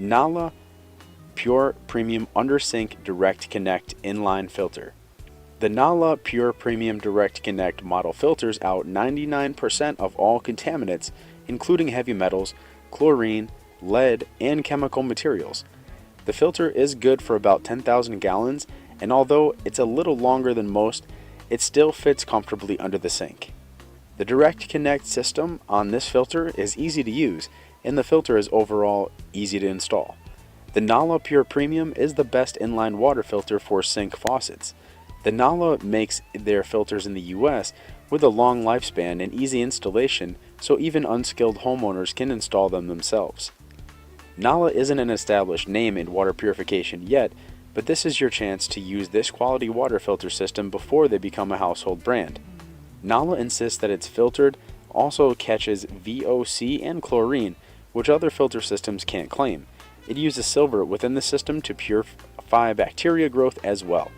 Nahla Pure Premium Under Sink Direct Connect Inline Filter. The Nahla Pure Premium Direct Connect model filters out 99% of all contaminants, including heavy metals, chlorine, lead, and chemical materials. The filter is good for about 10,000 gallons, and although it's a little longer than most, it still fits comfortably under the sink. The Direct Connect system on this filter is easy to use, and the filter is overall easy to install. The Nahla Pure Premium is the best inline water filter for sink faucets. The Nahla makes their filters in the US with a long lifespan and easy installation, so even unskilled homeowners can install them themselves. Nahla isn't an established name in water purification yet, but this is your chance to use this quality water filter system before they become a household brand. Nahla insists that its filtered also catches VOC and chlorine, which other filter systems can't claim. It uses silver within the system to purify bacteria growth as well.